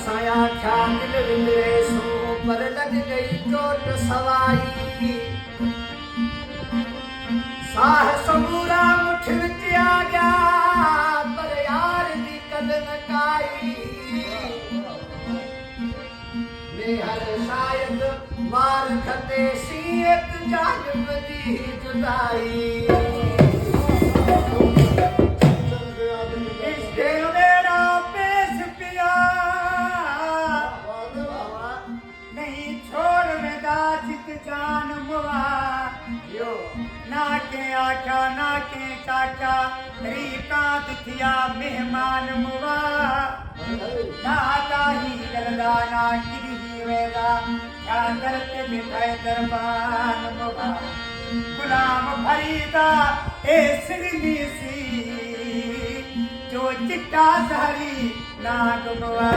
साया ख्या दिल विंदरे सो पर लग गई चोट सवाई साह सबूरा मुठ विच आ गया पर यार दी कदम काई मैं हर शायद मार खते सी एक जानिब दी जुदाई जान मुआ ना के आका ना के चाचा तरीका दिखिया मेहमान मुआ दाता ही गलदाना किरी वेदा क्या करते मिठाई दरबान मुआ गुलाम फरीदा ए सिरनी सी जो चिट्टा सहरी ना गुआ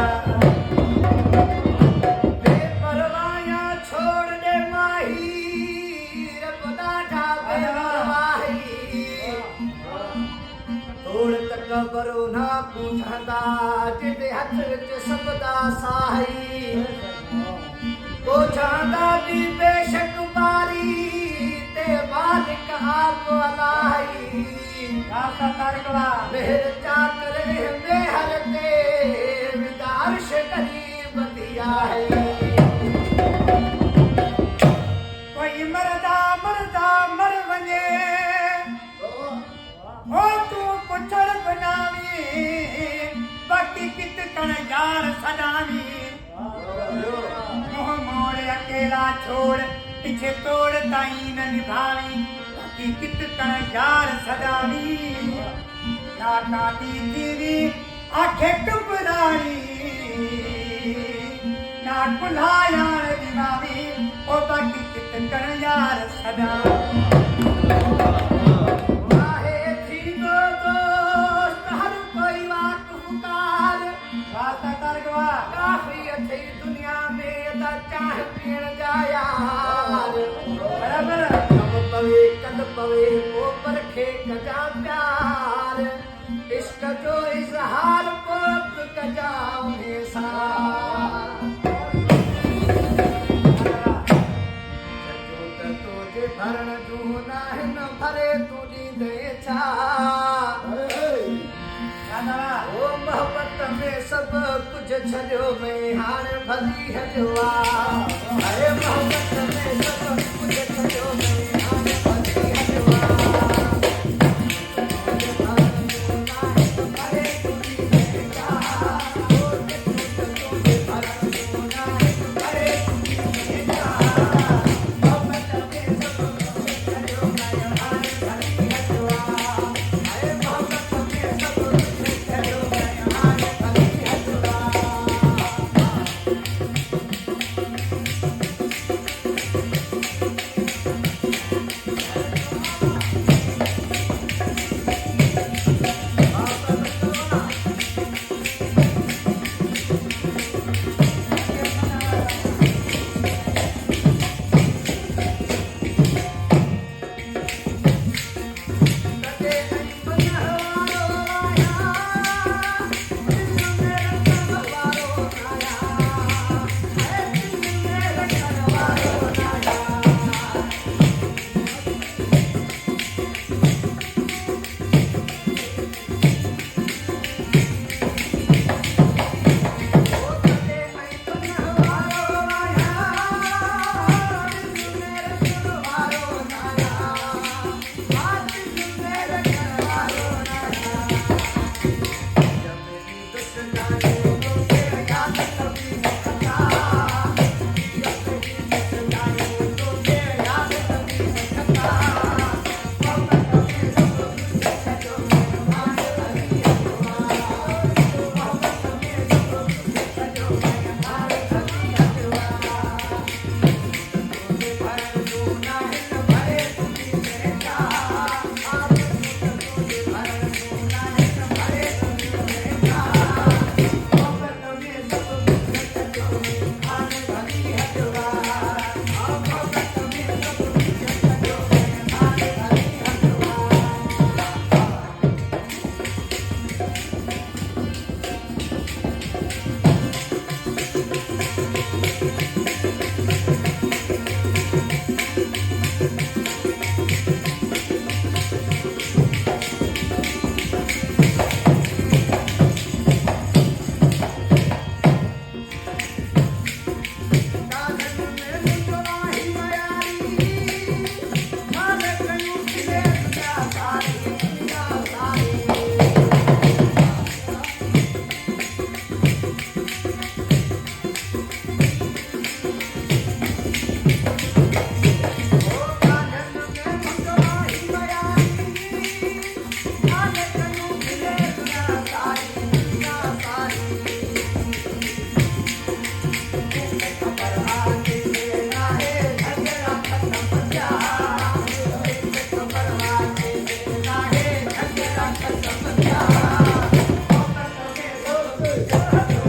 करो ना पूछंदा जिते हथ विच सबदा साही पूछंदा दी बेशक बारी ते मालिक आप अलाई रास्ता करकवा मेहर चाकरे मेहर ते विदार्श करीब दिया है कोई मरदा मरदा मर वने ओ तू पुछड़ बनावी बाकी कित कण यार सदावी मोह मोड़ अकेला छोड़ पीछे तोड़ ताई न निभावी बाकी कित कण यार सदावी ना काटी दीवी आखे टुकराई ना कुल्हायार दिवावी ओ बाकी कित कण यार सदावी दुनिया में चाह पीण जाया बराबर कब पवे कद पवे वो परखे कजा प्यार इश्क जो इजहार पोप कजा उन्हें सार तुझे भरण जू न भरे तुझी दे छा ओ मोहब्बत में सब कुछ छॾियो में हाणे भली हजवा अरे मोहब्बत में सब कुछ छॾियो में हाणे भली हजवा ਓਏ